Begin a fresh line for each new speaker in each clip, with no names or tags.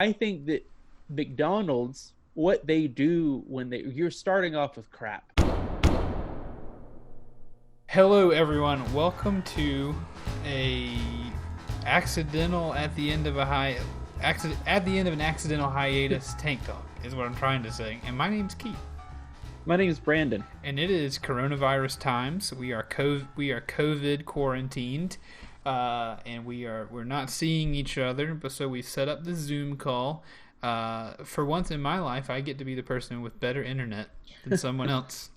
I think that McDonald's, what they do when you're starting off with crap.
Hello, everyone. Welcome to a accidental at the end of a at the end of an accidental hiatus tank talk is what I'm trying to say. And my name's Keith,
My name is Brandon.
and it is coronavirus times. We are COVID quarantined, and we're not seeing each other. But so we set up the Zoom call. For once in my life, I get to be the person with better internet than someone else.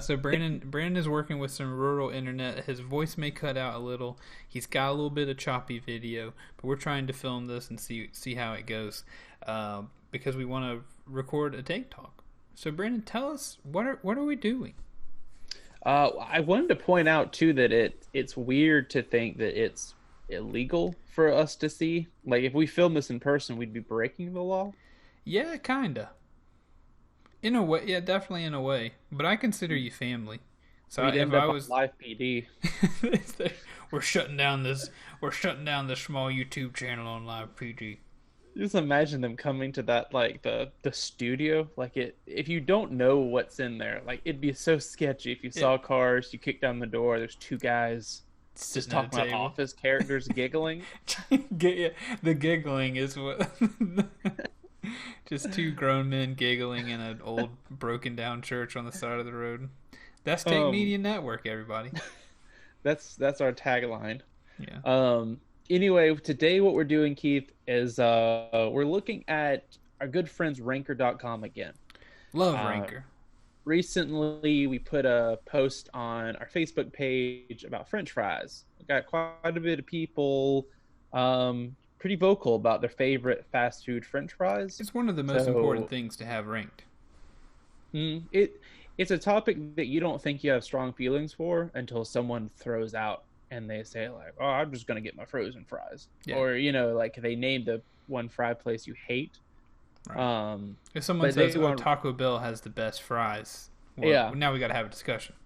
So Brandon is working with some rural internet. His voice may cut out a little. He's got a little bit of choppy video, but we're trying to film this and see how it goes, because we want to record a tank talk. So Brandon, tell us what are we doing?
I wanted to point out too that it's weird to think that it's illegal for us to see. Like if we film this in person, we'd be breaking the law.
Yeah, kinda. In a way, yeah, definitely in a way. But I consider you family. So
We'd
if
end
I
up on
was,
live PD.
we're shutting down this, we're shutting down this small YouTube channel on live PG.
Just imagine them coming to that like the studio. Like it if you don't know what's in there, like it'd be so sketchy if you
Yeah,
saw cars, you kick down the door, there's two guys just
sitting at a
talking about
table.
office characters giggling.
Yeah, the giggling is what. Just two grown men giggling in an old broken down church on the side of the road. That's Take
Um
Media Network, everybody.
that's our tagline.
Yeah.
Anyway, today what we're doing, Keith, is we're looking at our good friends ranker.com again.
Love
Uh
Ranker.
Recently we put a post on our Facebook page about French fries. We got quite a bit of people pretty vocal about their favorite fast food French fries.
It's one of the most important
So
things to have ranked.
it's a topic that you don't think you have strong feelings for until someone throws out and they say like, "Oh, I'm just gonna get my frozen fries,"
Yeah,
or like they name the one fry place you hate.
right.
Um,
If someone
but they
says, "Oh,
want,
Taco Bell has the best fries," well,
yeah.
now we got to have a discussion.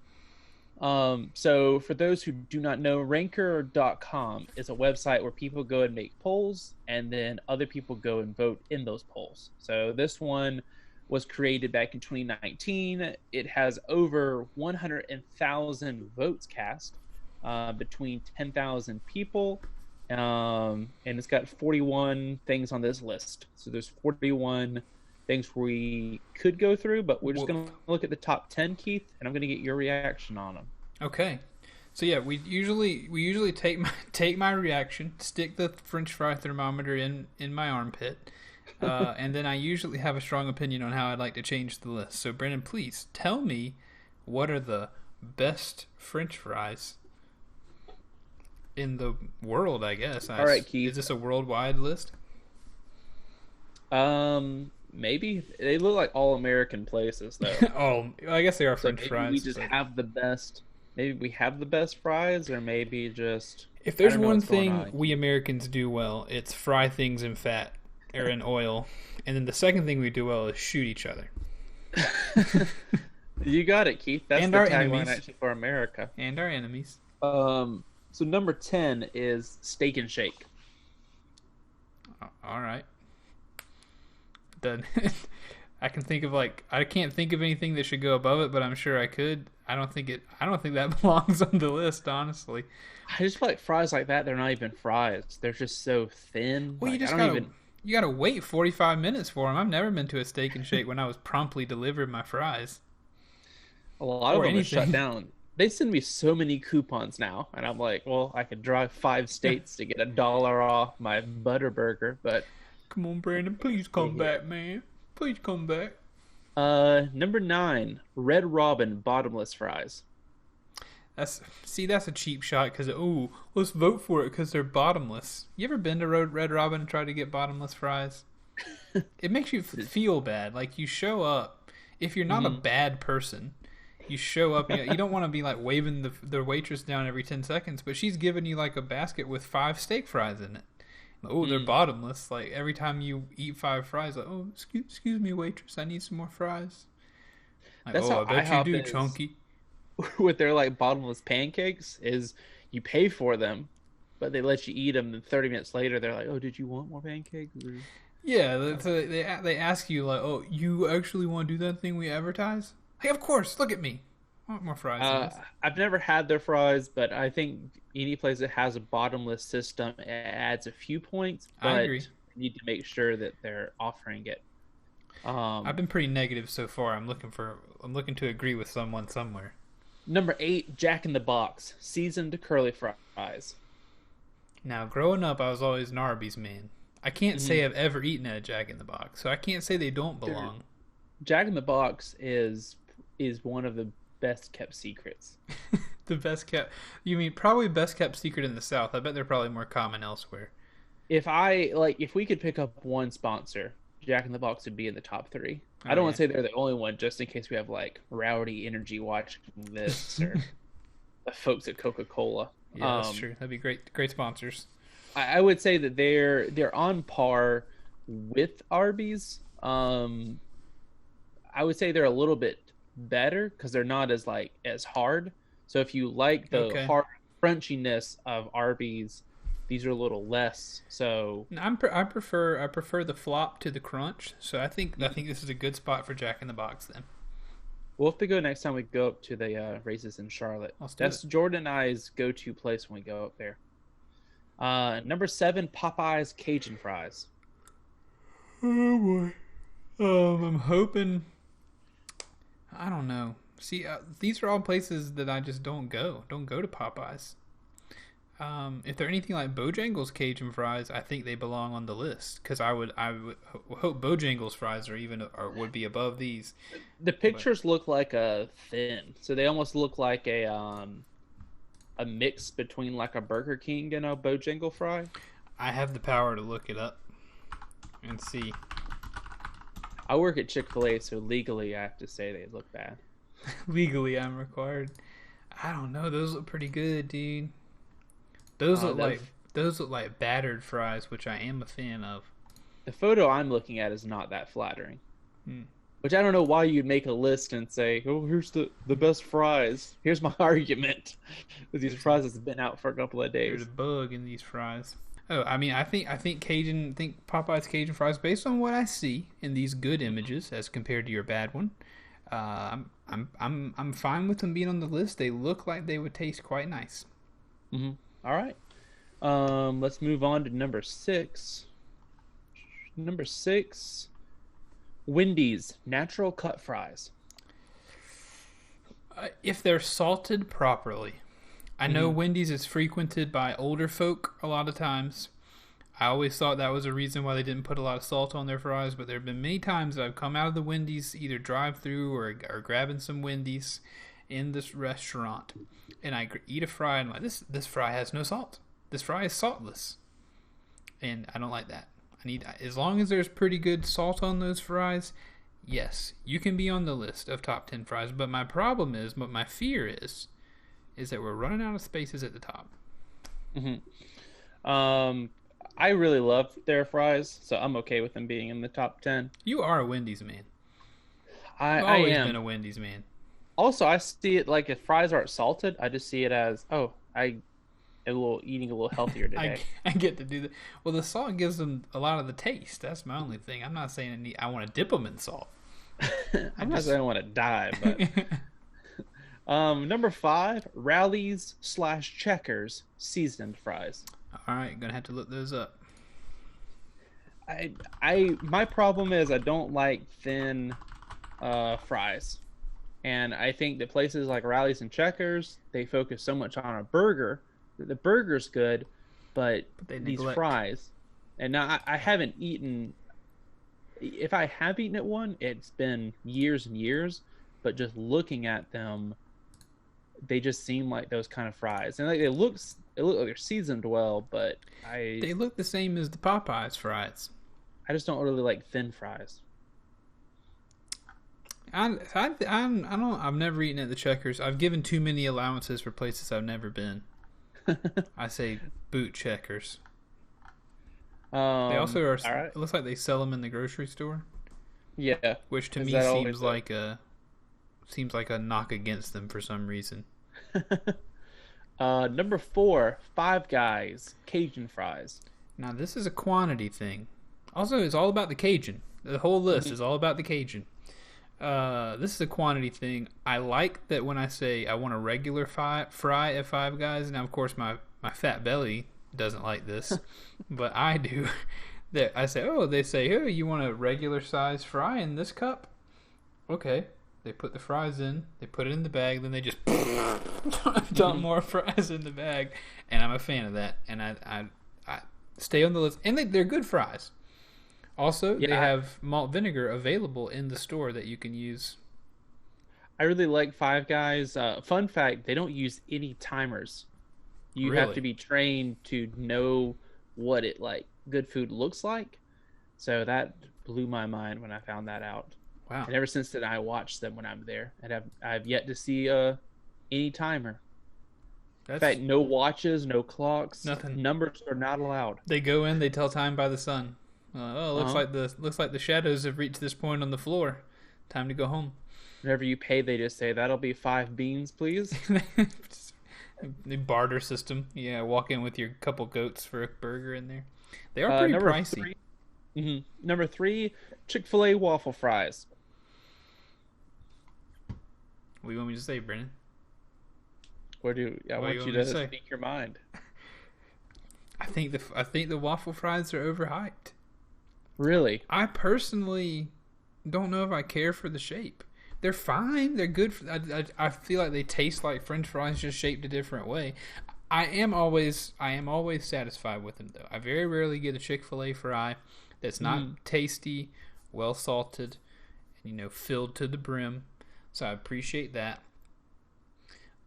So for those who do not know, Ranker.com is a website where people go and make polls, and then other people go and vote in those polls. So this one was created back in 2019. It has over 100,000 votes cast between 10,000 people, and it's got 41 things on this list. So there's 41 things we could go through, but we're just
Woof.
going to look at the top 10, Keith, and I'm going to get your reaction on them.
Okay. So yeah, we usually take my reaction, stick the French fry thermometer in my armpit, and then I usually have a strong opinion on how I'd like to change the list. So Brennan, please tell me what are the best French fries in the world? I guess.
All right,
Is
Keith.
this a worldwide list?
Maybe they look like all American places though.
Oh, I guess they are
So
French
maybe we
fries.
just
But
have the best. Maybe we have the best fries, or maybe just
if
I
there's
don't know
one
what's going
thing
on.
we Americans do well, it's fry things in fat or in oil. And then the second thing we do well is shoot each other.
You got it, Keith. That's
And
the
our
tagline
enemies.
actually for America.
And our enemies.
So number 10 is Steak and Shake.
All right. Then I can think of I can't think of anything that should go above it, but I'm sure I could. I don't think that belongs on the list, honestly.
I just feel like fries like that, they're not even fries. They're just so thin.
Well,
Like I don't even.
you gotta wait 45 minutes for them. I've never been to a Steak and Shake when I was promptly delivered my fries
A lot of
or
them are shut
anything.
down. They send me so many coupons now, and I'm like, well, I could drive 5 states to get $1 off my butter burger, but
Come on, Brandon, please come
yeah.
back, man. Please come back.
Number 9, Red Robin bottomless fries.
That's a cheap shot because let's vote for it because they're bottomless. You ever been to Red Robin and tried to get bottomless fries? It makes you feel bad. Like you show up, if you're not a
Mhm.
bad person, you show up. You don't want to be like waving the waitress down every 10 seconds, but she's giving you like a basket with 5 steak fries in it. Oh, they're
Mm.
bottomless. Like every time you eat 5 fries, like excuse me, waitress, I need some more fries. Like
That's how
I bet you
IHOP
do,
is
chunky.
with their like bottomless pancakes. Is you pay for them, but they let you eat them. And 30 minutes later, they're like, "Oh, did you want more pancakes?"
Yeah, they ask you like, "Oh, you actually want to do that thing we advertise?" Hey, of course. Look at me. I want more fries than this.
I've never had their fries, but I think any place that has a bottomless system adds a few points.
I
But
agree.
you need to make sure that they're offering it.
I've been pretty negative so far. I'm looking to agree with someone somewhere.
Number 8, Jack in the Box, seasoned curly fries.
Now, growing up, I was always an Arby's man. I can't say I've ever eaten at a Jack in the Box, so I can't say they don't belong.
Jack in the Box is one of the best kept secrets.
The best kept. You mean probably best kept secret in the South? I bet they're probably more common elsewhere.
If we could pick up one sponsor, Jack in the Box would be in the top 3. I don't want to say they're the only one, just in case we have like Rowdy Energy watching this or the folks at Coca-Cola.
Yeah, that's true. That'd be great. Great sponsors.
I would say that they're on par with Arby's. I would say they're a little bit better because they're not as hard. So if you like the hard crunchiness of Arby's, these are a little less. So
I prefer the flop to the crunch. So I think this is a good spot for Jack in the Box then.
We'll have to go next time we go up to the races in Charlotte. That's Jordan and I's go-to place when we go up there. Number 7, Popeye's Cajun fries.
Oh boy. I'm hoping. I don't know. See, these are all places that I just don't go. Don't go to Popeyes. If they're anything like Bojangles Cajun fries, I think they belong on the list because I would hope Bojangles fries would be above these.
The pictures look like a thin, so they almost look like a mix between like a Burger King and a Bojangle fry.
I have the power to look it up and see.
I work at Chick-fil-A, so legally I have to say they look bad.
Legally, I'm required. I don't know. Those look pretty good, dude. Those look like battered fries, which I am a fan of.
The photo I'm looking at is not that flattering. Which I don't know why you'd make a list and say, "Oh, here's the best fries." Here's my argument with these fries that's been out for a couple of days.
There's a bug in these fries. Oh, I mean, I think Popeye's Cajun fries, based on what I see in these good images as compared to your bad one, I'm fine with them being on the list. They look like they would taste quite nice.
Mm-hmm. All right. Let's move on to number 6. Number 6, Wendy's natural cut fries.
If they're salted properly. I know Wendy's is frequented by older folk a lot of times. I always thought that was a reason why they didn't put a lot of salt on their fries, but there have been many times that I've come out of the Wendy's, either drive-through or grabbing some Wendy's in this restaurant, and I eat a fry, and I'm like, this fry has no salt. This fry is saltless, and I don't like that. As long as there's pretty good salt on those fries, yes, you can be on the list of top 10 fries, but my fear is that we're running out of spaces at the top.
I really love their fries, so I'm okay with them being in the top 10.
You are a Wendy's man.
I
I've always
am.
been a Wendy's man.
Also, I see it like if fries aren't salted, I just see it as, eating a little healthier today.
I get to do that. Well, the salt gives them a lot of the taste. That's my only thing. I'm not saying I want to dip them in salt.
I'm not saying I want to die, but number 5, Rally's / Checkers seasoned fries.
All right, gonna have to look those up.
My problem is I don't like thin fries, and I think that places like Rally's and Checkers, they focus so much on a burger. The burger's good, but these fries, and now I haven't eaten. If I have eaten at one, it's been years and years. But just looking at them, they just seem like those kind of fries, and like they look like they're seasoned well, but
they look the same as the Popeyes fries.
I just don't really like thin fries.
I don't. I've never eaten at the Checkers. I've given too many allowances for places I've never been. I say boot Checkers. They also are. Right. It looks like they sell them in the grocery store.
Yeah,
which to me seems like a knock against them for some reason.
Number four, Five Guys Cajun fries.
Now this is a quantity thing. Also, it's all about the Cajun. The whole list is all about the Cajun. This is a quantity thing. I like that when I say I want a regular fry at Five Guys. Now, of course, my fat belly doesn't like this, but I do. That I say, they say, oh, you want a regular size fry in this cup? Okay. They put the fries in, they put it in the bag, then they just dump more fries in the bag, and I'm a fan of that. And I stay on the list, and they're good fries. Also, they have malt vinegar available in the store that you can use.
I really like Five Guys. Fun fact, they don't use any timers. You have to be trained to know what good food looks like. So that blew my mind when I found that out.
Wow.
And ever since then, I watch them when I'm there. And I've yet to see any timer. In fact, no watches, no clocks.
Nothing.
Numbers are not allowed.
They go in, they tell time by the sun. Looks like the shadows have reached this point on the floor. Time to go home.
Whenever you pay, they just say, that'll be 5 beans, please.
The barter system. Yeah, walk in with your couple goats for a burger in there. They are pretty pricey.
Number 3, Chick-fil-A waffle fries.
What do you want me to say, Brennan?
I want you to speak your mind.
I think the waffle fries are overhyped.
Really?
I personally don't know if I care for the shape. They're fine. They're good. I feel like they taste like French fries, just shaped a different way. I am always satisfied with them, though. I very rarely get a Chick-fil-A fry that's not tasty, well salted, and filled to the brim. So I appreciate that.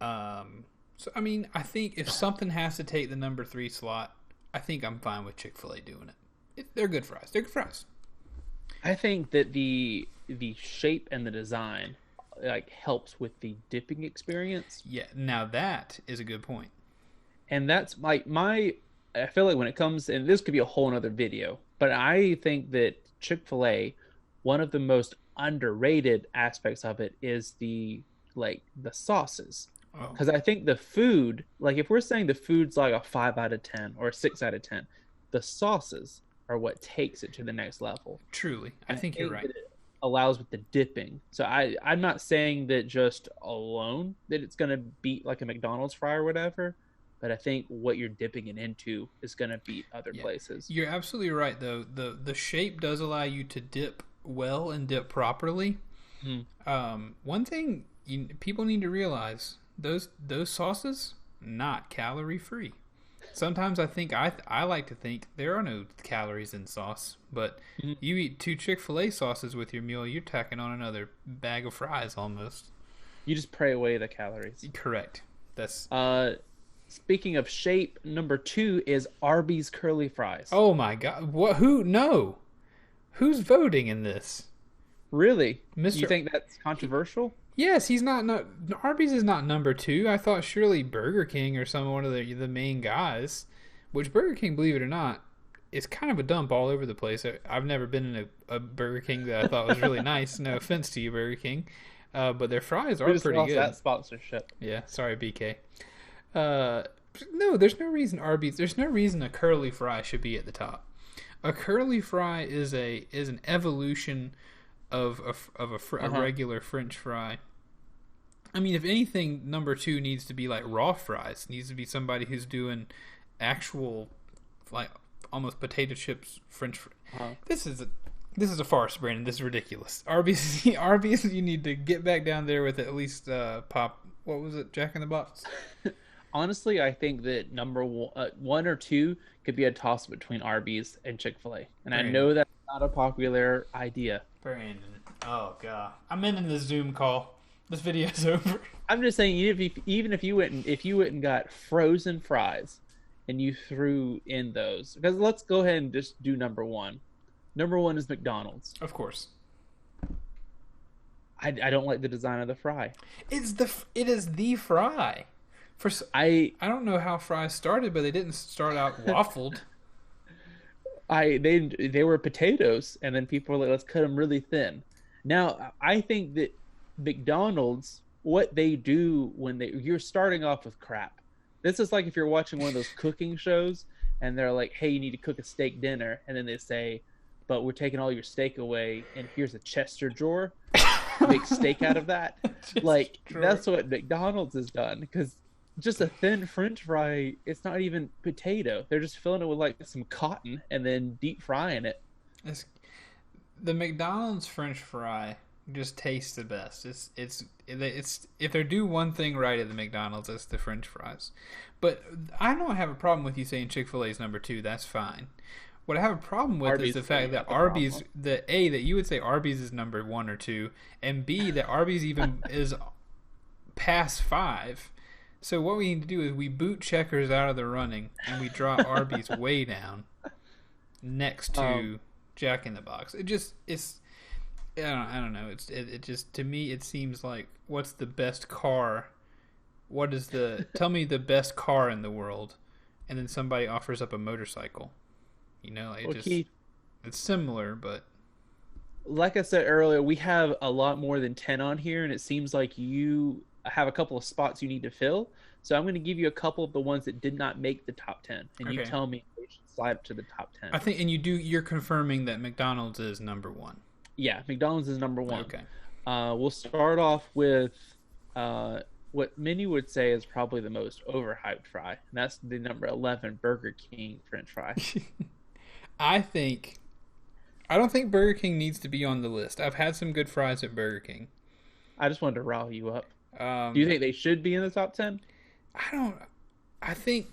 So I mean, I think if something has to take the number 3 slot, I think I'm fine with Chick-fil-A doing it. They're good fries. They're good fries.
I think that the shape and the design helps with the dipping experience.
Yeah, now that is a good point.
And that's I feel like when it comes, and this could be a whole nother video, but I think that Chick-fil-A, one of the most underrated aspects of it is the sauces. Because I think the food, if we're saying the food's like a 5 out of 10 or a 6 out of 10, the sauces are what takes it to the next level.
Truly. I think you're right.
It allows with the dipping. So I'm not saying that just alone that it's going to beat like a McDonald's fry or whatever, but I think what you're dipping it into is going to beat other places.
You're absolutely right, though. The shape does allow you to dip well and dip properly. One thing people need to realize, those sauces, not calorie free. Sometimes I like to think there are no calories in sauce, but you eat 2 Chick-fil-A sauces with your meal, you're tacking on another bag of fries almost.
You just pray away the calories.
Correct. That's
speaking of shape, number 2 is Arby's curly fries.
Oh my God! What? Who? No. Who's voting in this?
Really? You think that's controversial?
Yes, he's not. No, Arby's is not number 2. I thought surely Burger King or one of the main guys. Which Burger King, believe it or not, is kind of a dump all over the place. I've never been in a Burger King that I thought was really nice. No offense to you, Burger King, but their fries are pretty good.
That sponsorship.
Yeah, sorry, BK. No, there's no reason Arby's. There's no reason a curly fry should be at the top. A curly fry is an evolution of a regular French fry. I mean, if anything, number 2 needs to be like raw fries. It needs to be somebody who's doing actual, almost potato chips French fries. This is a farce, Brandon. This is ridiculous. Arby's, you need to get back down there with at least pop. What was it? Jack in the Box.
Honestly, I think that number 1 or 2 could be a toss between Arby's and Chick-fil-A. And I know that's not a popular idea.
Brandon. Oh, God. I'm ending the Zoom call. This video's over.
I'm just saying, even if you went and got frozen fries and you threw in those. Because let's go ahead and just do number 1. Number 1 is McDonald's.
Of course.
I don't like the design of the fry.
It is the fry. I don't know how fries started, but they didn't start out waffled.
They were potatoes, and then people were like, let's cut them really thin. Now, I think that McDonald's, what they do when you're starting off with crap, This is like if you're watching one of those cooking shows and they're like, "Hey, you need to cook a steak dinner," and then they say, "But we're taking all your steak away, and here's a Chester drawer. Make steak out of that." Like that's what McDonald's has done, because just a thin French fry, it's not even potato. They're just filling it with like some cotton and then deep frying it.
It's, the McDonald's French fry just tastes the best. It's if they do one thing right at the McDonald's, it's the French fries. But I don't have a problem with you saying Chick-fil-A is number 2. That's fine. What I have a problem with
Arby's
is the fact that Arby's, that you would say Arby's is number 1 or 2, and B, that Arby's even is past 5. So what we need to do is we boot Checkers out of the running, and we drop Arby's way down next to Jack in the Box. I don't know. It just, to me, it seems like, what's the best car? Tell me the best car in the world, and then somebody offers up a motorcycle. It's similar, but
like I said earlier, we have a lot more than 10 on here, and it seems like you have a couple of spots you need to fill. So I'm going to give you a couple of the ones that did not make the top 10, and you tell me if they should slide up to the top 10.
I think, and you're confirming that McDonald's is number 1.
Yeah, McDonald's is number 1.
Okay.
We'll start off with what many would say is probably the most overhyped fry, and that's the number 11 Burger King French fry.
I don't think Burger King needs to be on the list. I've had some good fries at Burger King.
I just wanted to rile you up. Do you think they should be in the top 10?
I think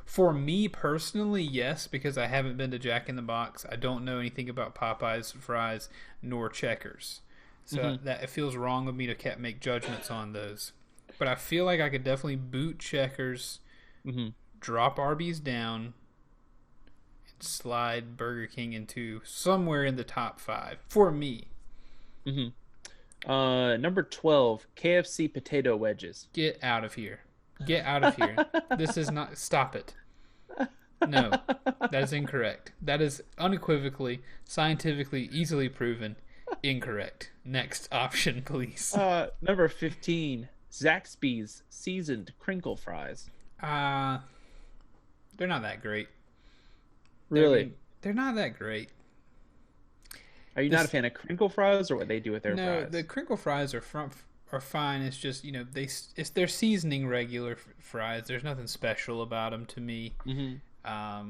for me personally, yes, because I haven't been to Jack in the Box. I don't know anything about Popeye's fries nor Checkers. So that it feels wrong of me to make judgments on those. But I feel like I could definitely boot Checkers, drop Arby's down, and slide Burger King into somewhere in the top 5 for me.
Number 12, KFC potato wedges.
Get out of here. Get out of here. This is not... Stop it. No, that is incorrect. That is unequivocally, scientifically, easily proven incorrect. Next option, please.
Number 15, Zaxby's seasoned crinkle fries.
They're not that great.
Really?
They're not that great.
Are you not a fan of crinkle fries, or what they do with their fries?
No, the crinkle fries are fine. It's just, it's their seasoning regular fries. There's nothing special about them to me. I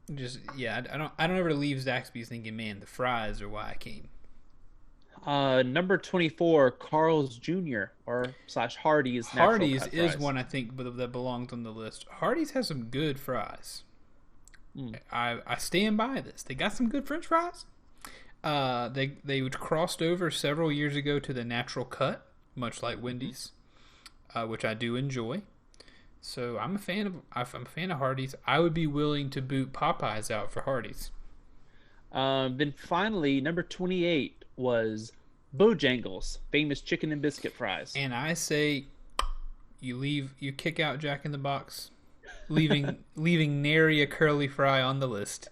don't ever leave Zaxby's thinking, man, the fries are why I came.
Number 24, Carl's Jr. or / Hardee's.
Hardee's is fries. One I think that belongs on the list. Hardee's has some good fries. I stand by this. They got some good French fries. They crossed over several years ago to the natural cut, much like Wendy's, which I do enjoy. So I'm a fan of Hardee's. I would be willing to boot Popeyes out for Hardee's.
Then finally, number 28 was Bojangles, famous chicken and biscuit fries.
And I say, you kick out Jack in the Box, leaving nary a curly fry on the list,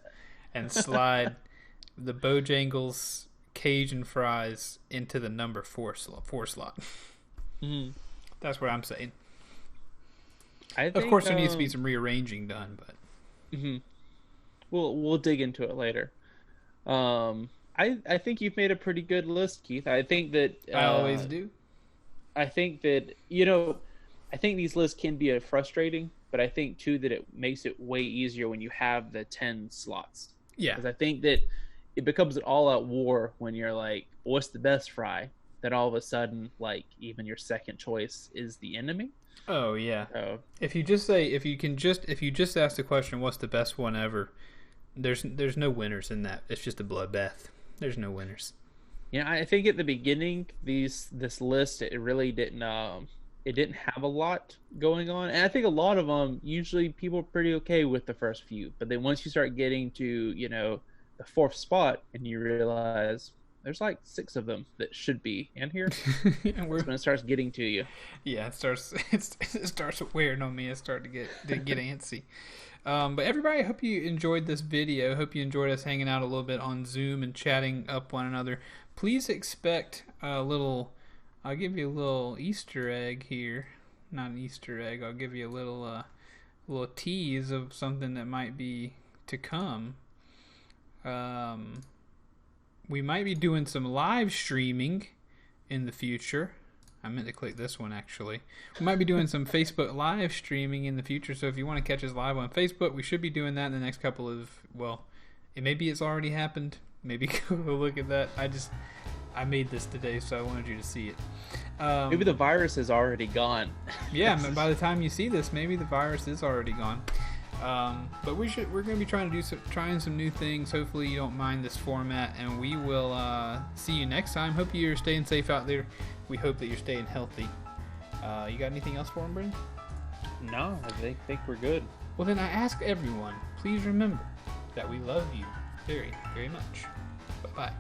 and slide the Bojangles Cajun fries into the number 4 slot. That's what I'm saying. Of course, there needs to be some rearranging done, but
we'll dig into it later. I think you've made a pretty good list, Keith. I think that
I always do.
I think that I think these lists can be frustrating, but I think too that it makes it way easier when you have the 10 slots.
Yeah,
because I think that it becomes an all-out war when you're like, what's the best fry? Then all of a sudden, like, even your second choice is the enemy.
Oh yeah.
So,
if you just ask the question, what's the best one ever? There's no winners in that. It's just a bloodbath. There's no winners.
I think at the beginning, this list, it really didn't have a lot going on, and I think a lot of them, usually people are pretty okay with the first few, but then once you start getting to the 4th spot, and you realize there's like 6 of them that should be in here. And when it starts getting to you.
Yeah, it starts wearing on me. I start to get antsy. But everybody, I hope you enjoyed this video. Hope you enjoyed us hanging out a little bit on Zoom and chatting up one another. Please expect a little. I'll give you a little Easter egg here. not an Easter egg. I'll give you a little tease of something that might be to come. We might be doing some live streaming in the future. I meant to click this one, actually. We might be doing some Facebook live streaming in the future, so if you want to catch us live on Facebook, we should be doing that in the next couple of, maybe it's already happened. Maybe go look at that. I made this today, so I wanted you to see it.
Maybe the virus is already gone.
Yeah, by the time you see this, maybe the virus is already gone. But we're going to be trying some new things. Hopefully you don't mind this format, and we will see you next time. Hope you're staying safe out there. We hope that you're staying healthy. You got anything else for him, Brandon?
No, I think we're good.
Well, then I ask everyone, please remember that we love you very, very much. Bye-bye.